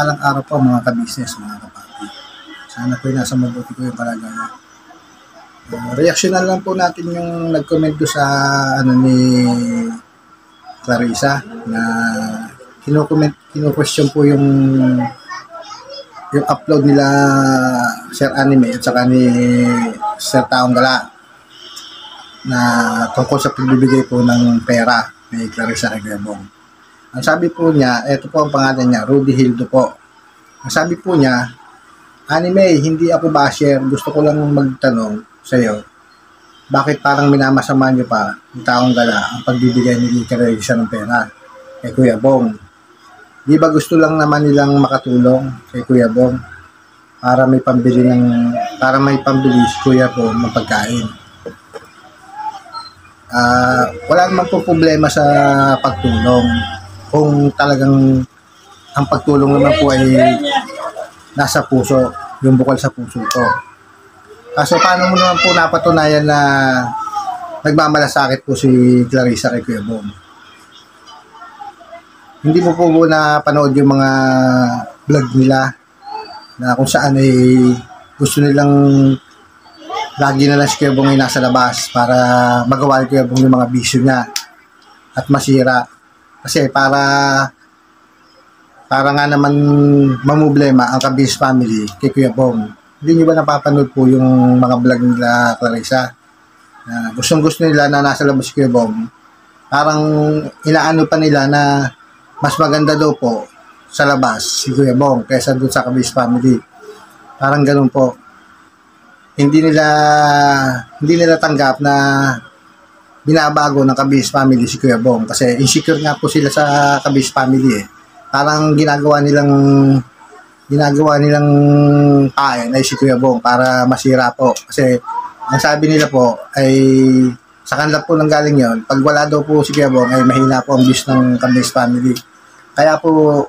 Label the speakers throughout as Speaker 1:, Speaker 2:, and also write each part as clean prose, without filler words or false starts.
Speaker 1: mapagpalang araw po mga ka-business, mga kapatid. Sana po nasa mabuti ko yung kalagayan. Reaksyonan lang po natin yung nag-comment do sa ni Clarissa na kino-question po yung upload nila Sir Anime at saka ni Sir Taong Gala na tungkol sa pagbibigay po ng pera ni Clarissa Reguebong. Ang sabi po niya, ito po ang pangalan niya, Rudy Hildo po. Ang sabi po niya, Anime, hindi ako basher, gusto ko lang magtanong sa iyo, bakit parang minamasama niyo pa ng Taong Gala ang pagbibigay ni Clarissa ng pera kay Kuya Bong? Di ba gusto lang naman nilang makatulong kay Kuya Bong para may pambili si Kuya Bong ng pagkain? Wala naman po problema sa pagtulong kung talagang ang pagtulong naman po ay nasa puso, yung bukal sa puso ko. Kaso paano mo naman po napatunayan na nagmamalasakit po si Clarissa kay Kuya Bong? Hindi mo po napanood yung mga vlog nila na kung saan ay gusto nilang lagi na lang si Kuya Bong ay nasa labas para magawa ni Kuya Bong yung mga bisyo niya at masira. Kasi para nga naman mamoblema ang Kabis family kay Kuya Bong. Hindi nyo ba napapanood po yung mga vlog nila Clarissa? Gustong-gusto nila na nasa labas si Kuya Bong. Parang inaano pa nila na mas maganda daw po sa labas si Kuya Bong kaysa doon sa Kabis family. Parang ganun po. Hindi nila tanggap na binabago ng Kabis family si Kuya Bong kasi insecure nga po sila sa Kabis family eh. Parang ginagawa nilang pain ay si Kuya Bong para masira po. Kasi ang sabi nila po ay sa kanila po nang galing yon, pag wala daw po si Kuya Bong ay mahina po ang views ng Kabis family. Kaya po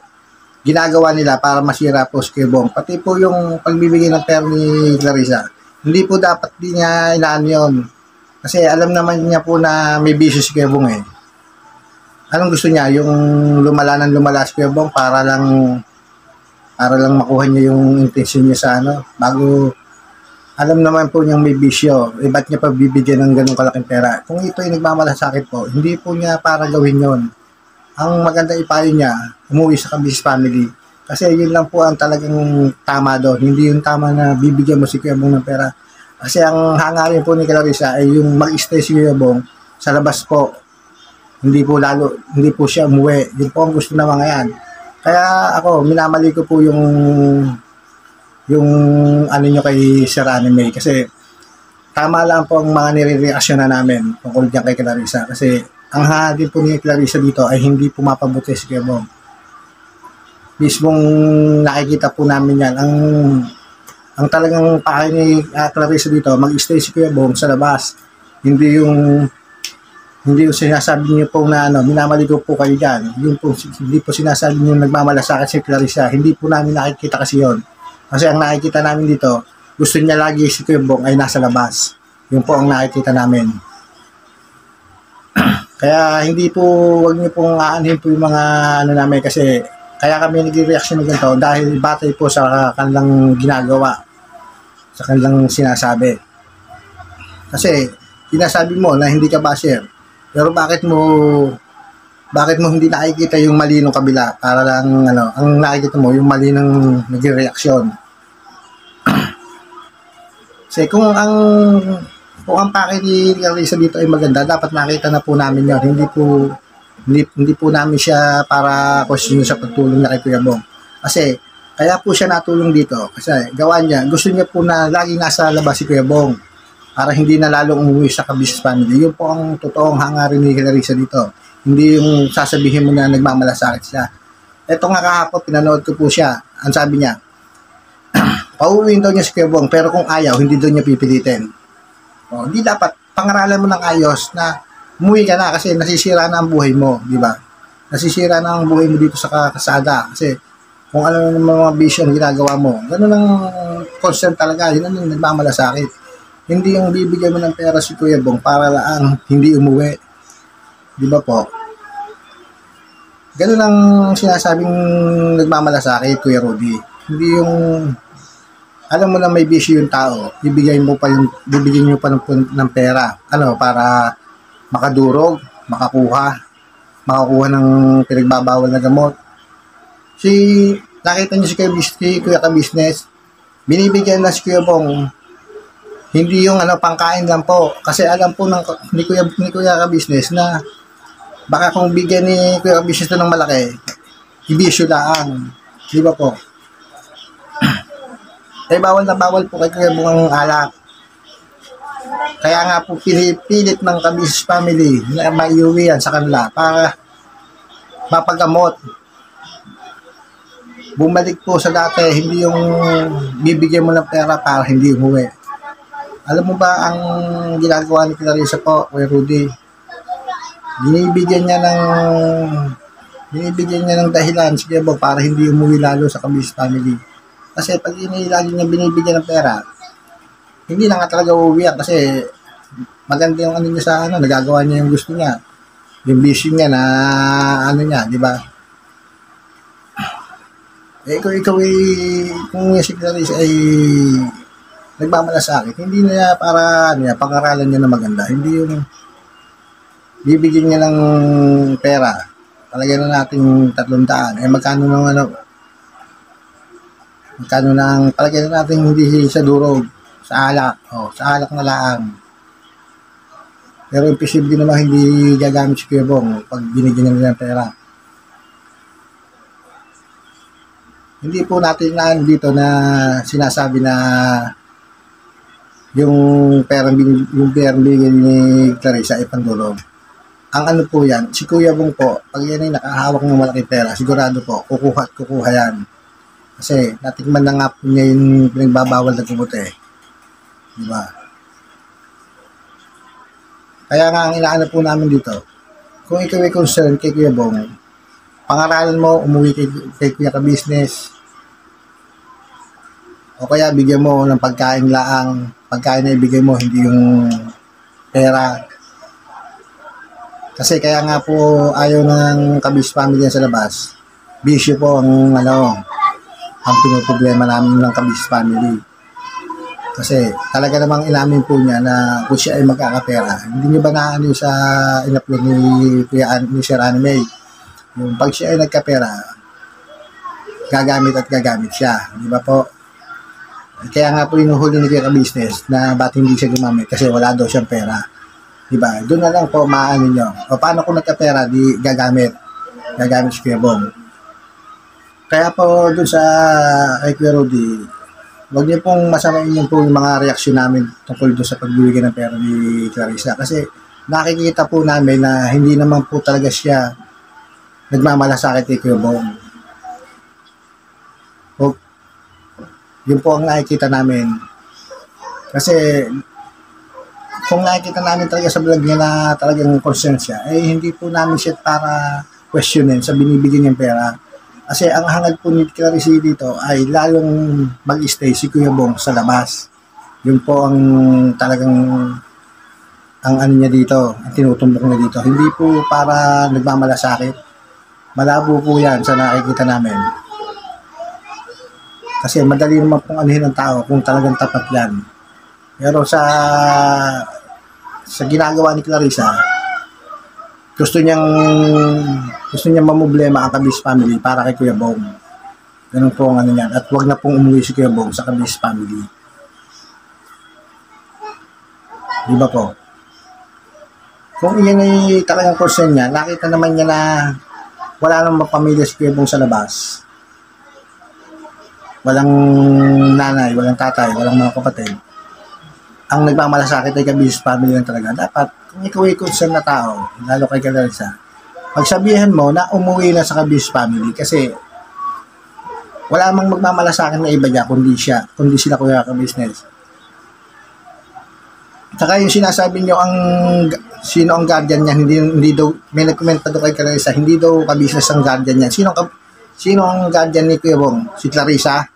Speaker 1: ginagawa nila para masira po si Kuya Bong. Pati po yung pagbibigay ng pera ni Clarissa, hindi po dapat di niya inaan yun. Kasi alam naman niya po na may bisyo si Kuya Bong eh. Anong gusto niya? Yung lumala si Kuya Bong para lang makuha niya yung intention niya sa bago alam naman po niyang may bisyo. Ba't niya pa bibigyan ng ganung kalaking pera? Kung ito ay nagmamalasakit po, hindi po niya para gawin yon. Ang maganda ipayo niya, umuwi sa Kabis family. Kasi yun lang po ang talagang tama doon. Hindi yung tama na bibigyan mo si Kuya Bong ng pera. Kasi ang hangarin po ni Clarissa ay yung mag-stay si Kuya Bong sa labas po. Hindi po siya umuwi. Yun po ang gusto ng mga yan. Kaya ako, minamali ko po yung nyo kay Sir Anime. Kasi tama lang po ang mga nire-reaksyon na namin tungkol dyan kay Clarissa. Kasi ang hangarin po ni Clarissa dito ay hindi pumapabuti si Kuya Bong. Mismong nakikita po namin yan. Ang talagang pakay ni Clarissa dito, mag-stay si Kuya Bong sa labas. Hindi yung sinasabi niyo po na minamaligo po kayo dyan. Hindi po sinasabi niyo nagmamalasakit si Clarissa. Hindi po namin nakikita kasi yon. Kasi ang nakikita namin dito, gusto niya lagi si Kuya Bong ay nasa labas. Yun po ang nakikita namin. Kaya wag niyo pong aanhin po yung mga namin kasi kaya kami nag-reaction ng ganito dahil batay po sa kanilang ginagawa, sa kanilang sinasabi. Kasi sinasabi mo na hindi ka basher, pero bakit mo hindi nakikita yung mali ng kabila para lang ang nakikita mo yung mali ng nag-reaction. Kasi kung ang pake ni Clarissa dito ay maganda, dapat nakita na po namin yun. Hindi po namin siya para question sa pagtulong na kay Kuya Bong. Kasi kaya po siya natulong dito kasi gawa niya, gusto niya po na lagi nasa labas si Kuya Bong para hindi na lalong umuwi sa Kabis family. Yun po ang totoong hangarin ni Clarissa dito. Hindi yung sasabihin mo na nagmamalasakit siya. Ito nga kahapon, pinanood ko po siya. Ang sabi niya, pauwiin daw niya si Kuya Bong, pero kung ayaw, hindi daw niya pipilitin. Hindi dapat pangaralan mo ng ayos na umuwi ka na kasi nasisira na ang buhay mo, di ba? Nasisira na ang buhay mo dito sa kasada kasi kung ano ng mga vision ginagawa mo, ganun ang concern talaga, yun ang nagmamalasakit. Hindi yung bibigyan mo ng pera si Kuya Bong para lang hindi umuwi. Di ba po? Ganun ang sinasabing nagmamalasakit, Kuya Rudy. Hindi yung alam mo na may bisyo yung tao, bibigyan mo pa ng pera. Ano, para makadurog, makakuha ng pinagbabawal na gamot. Si, nakita niyo si Kuya Ka-Business, binibigyan na si Kuya Bong, hindi yung ano, pangkain lang po. Kasi alam po ni Kuya Ka-Business na baka kung bigyan ni Kuya Ka-Business na ng malaki, ibisyo lang. Di ba po? Eh, bawal na bawal po kay Kuya Bong ang alak. Kaya nga po pinipilit ng Ka-Business family na maiuwi yan sa kanila para mapagamot. Bumalik po sa dati, hindi yung bibigyan mo ng pera para hindi umuwi. Alam mo ba ang ginagawa ni Clarissa po, Kuya Rudy? Binibigyan niya ng dahilan si Kuya Bong para hindi umuwi lalo sa Ka-Business family. Kasi pag lagi niya binibigyan ng pera, hindi na nga talaga uuwi yan kasi maganda yung ano niya sa ano, nagagawa niya yung gusto niya. Yung vision niya na ano niya, di ba? Eh kung kung si Clarissa ay nagmamalasakit, hindi na para ano niya, pag-aralan niya na maganda. Hindi yung bibigyan niya ng pera. Talagyan na natin 300. Eh magkano nang ano, magkano nang palagyan na natin hindi sa durog, sa alak. Sa alak na lang. Pero imposible naman hindi gagamit si Kuya Bong pag binigyan niya ng pera. Hindi po natin na dito na sinasabi na yung perang binigyan ni Clarissa ay pandulog. Ang ano po yan, si Kuya Bong po, pag yan ay nakahawak ng malaking pera, sigurado po, kukuha at kukuha yan. Kasi natikman na nga po niya yung pinagbabawal na gamot eh. Diba? Kaya nga ang inaano po namin dito, kung ikaw ay concerned kay Kuya Bong, pangaralan mo, umuwi kay Kuya Ka-Business, o kaya bigyan mo ng pagkain laang, pagkain na ibigay mo, hindi yung pera. Kasi kaya nga po ayaw ng Ka-Business family sa labas, bisyo po ang ano, ang pinoproblema namin ng Ka-Business family. Kasi talaga namang inamin po niya na kung siya ay magkakapera, hindi niyo ba naano sa in-upload ni Sir Anime? Yung pag siya ay nagkapera, gagamit siya. Di ba po? Kaya nga po inuhuli ni Kuya Ka-Business na ba't hindi siya gumamit kasi wala daw siyang pera. Di ba? Doon na lang po maano nyo. O paano kung nagkapera, di gagamit si Kuya Bong. Kaya po doon sa kay Kuya Rudy, huwag niyo pong masamain yun po yung mga reaksyon namin tungkol doon sa pagbibigay ng pera ni Clarissa. Kasi nakikita po namin na hindi naman po talaga siya nagmamalasakit kay Kuya Bong. O, yun po ang nakikita namin. Kasi kung nakikita namin talaga sa vlog niya na talagang konsensya, eh hindi po namin siya para questionin sa binibigyan niyang pera. Kasi ang hangad po ni Clarissa dito ay lalong mag-stay si Kuya Bong sa labas. Yun po ang talagang ang ano niya dito, ang tinutumbok niya dito. Hindi po para nagmamalasakit. Malabo po yan sa nakikita namin. Kasi madali naman pong anuhin ng tao kung talagang tapat yan. Pero sa ginagawa ni Clarissa, gusto niyang mamoblema ang Ka-Business family para kay Kuya Bong. Ganun po ang ano niyan. At wag na pong umuwi si Kuya Bong sa Ka-Business family. Di ba po? Kung iyan ay talagang concern niya, nakita naman niya na wala namang pamilya si Kuya Bong sa labas. Walang nanay, walang tatay, walang mga kapatid. Ang nagmamalasakit ay Ka-Business family lang talaga. Dapat, kung ikaw ay concern na tao, lalo kay Clarissa, pagsabihan mo na umuwi na sa Ka-Business family kasi wala mang magmamalasakit na iba niya kundi sila Kuya Ka-Business. Saka yung sinasabi nyo sino ang guardian niya, hindi daw, may nag-comment pa doon kay Clarissa, hindi daw Ka-Business ang guardian niya. Sino ang guardian ni Kuya Bong? Si Clarissa?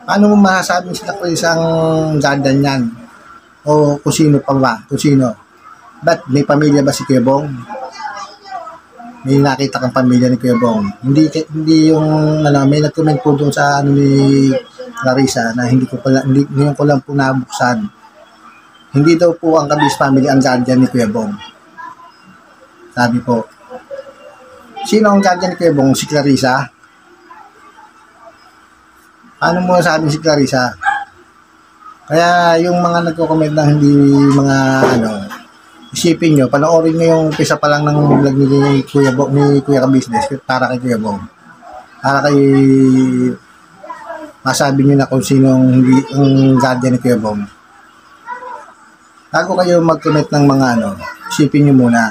Speaker 1: Paano mo masasabing si Clarissa ang guardian niyan? O kung sino pa ba? Kung sino? Ba't may pamilya ba si Kuya Bong? may nakita kang pamilya ni Kuya Bong. Hindi yung ano, may nag-comment po doon sa ano ni Clarissa na hindi ko lang po nabuksan. Hindi daw po ang Kabis family ang guardian ni Kuya Bong. Sabi po. Sino ang guardian ni Kuya Bong? Si Clarissa? Ano mo sabi si Clarissa? Kaya yung mga nagko-comment na hindi mga ano, isipin nyo, panoorin nyo yung pisa pa lang ng vlog ni Kuya Bong, ni Kuya Ka-Business para kay Kuya Bong. Para kay masabi nyo na kung sino ang guardian ni Kuya Bong. Bago kayo mag-comment ng mga ano, isipin nyo muna.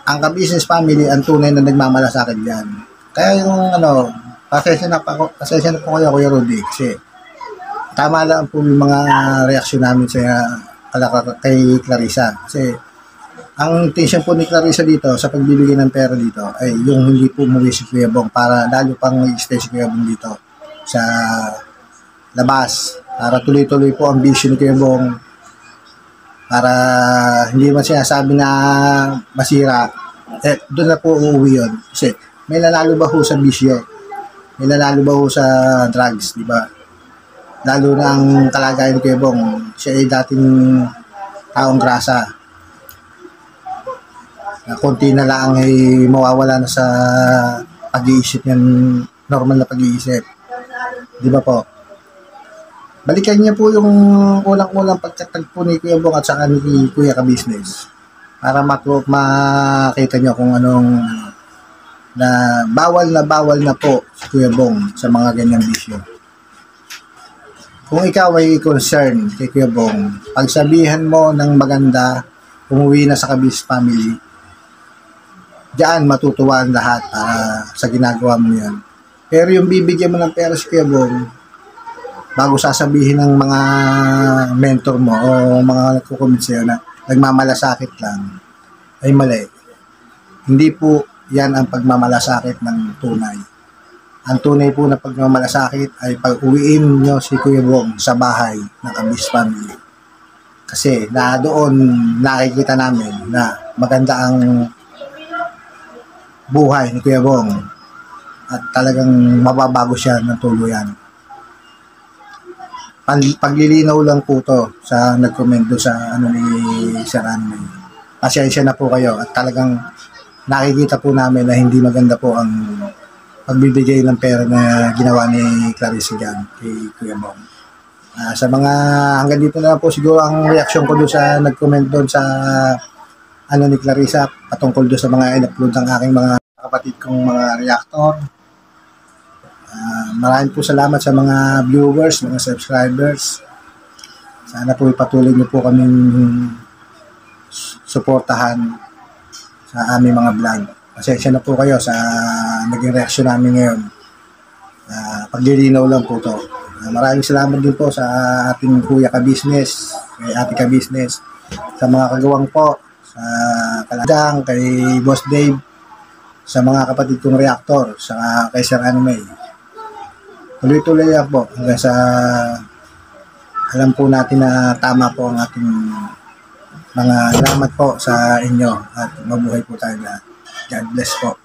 Speaker 1: Ang Ka-Business family ang tunay na nagmamalasakit diyan. Kaya yung ano, pasensya na po kayo Kuya Rudy kasi tama lang po yung mga reaksyon namin sa kay Clarissa. Kasi ang intention po ni Clarissa dito sa pagbibigay ng pera dito ay yung hindi po umuwi si Kuya Bong para lalo pang i-stay si Kuya Bong dito sa labas. Para tuloy-tuloy po ang vision ni Kuya Bong. Para hindi man sinasabi na masira. Doon na po uuwi yun. Kasi may nanalo ba ho sa bisyo? May nanalo ba ho sa drugs, di ba? Lalo na ang kalagayan ni Kuya Bong, siya ay dating taong grasa. Na konti na lang ay mawawala na sa pag-iisip niyan, normal na pag-iisip. Di ba po? Balikan niya po yung ulang-ulang pagkatagpo ni Kuya Bong at saka ni Kuya Ka-Business. Para makita niyo kung anong na bawal na po si Kuya Bong sa mga ganyang bisyo. Kung ikaw ay concern kay Kuya Bong, pagsabihan mo ng maganda, umuwi na sa Kabis family, diyan matutuwa ang lahat sa ginagawa mo yan. Pero yung bibigyan mo ng pera si Kuya Bong, bago sasabihin ng mga mentor mo o mga nagkukomment sa'yo na nagmamalasakit lang, ay mali. Hindi po yan ang pagmamalasakit ng tunay. Ang tunay po na pagmamalasakit ay pag-uwiin nyo si Kuya Bong sa bahay ng Kabis family. Kasi na doon nakikita namin na maganda ang buhay ni Kuya Bong at talagang mababago siya ng tuluyan. Paglilinaw lang po to sa nag-comment do sa ano ni Sir Anne. Pasensya na po kayo at talagang nakikita po namin na hindi maganda po ang pagbibigay ng pera na ginawa ni Clarissa dyan kay Kuya Bong. Sa mga hanggang dito na lang po siguro ang reaksyon ko doon sa nag-comment doon sa ano ni Clarissa patungkol doon sa mga in-upload ng aking mga kapatid kong mga reactor. Maraming po salamat sa mga viewers, mga subscribers. Sana po ipatuloy niyo po kaming suportahan sa aming mga vlog. Pasensya na po kayo sa naging reaksyon namin ngayon. Paglilinaw lang po to. Maraming salamat din po sa ating Kuya Ka-Business, kay Ate Ka-Business, sa mga kagawang po, sa Kaladang, kay Boss Dave, sa mga kapatid kong reactor, sa kay Sir Anime. Tuloy-tuloy lang po hanggang sa alam po natin na tama po ang ating mga salamat po sa inyo at mabuhay po tayo lahat. God bless po.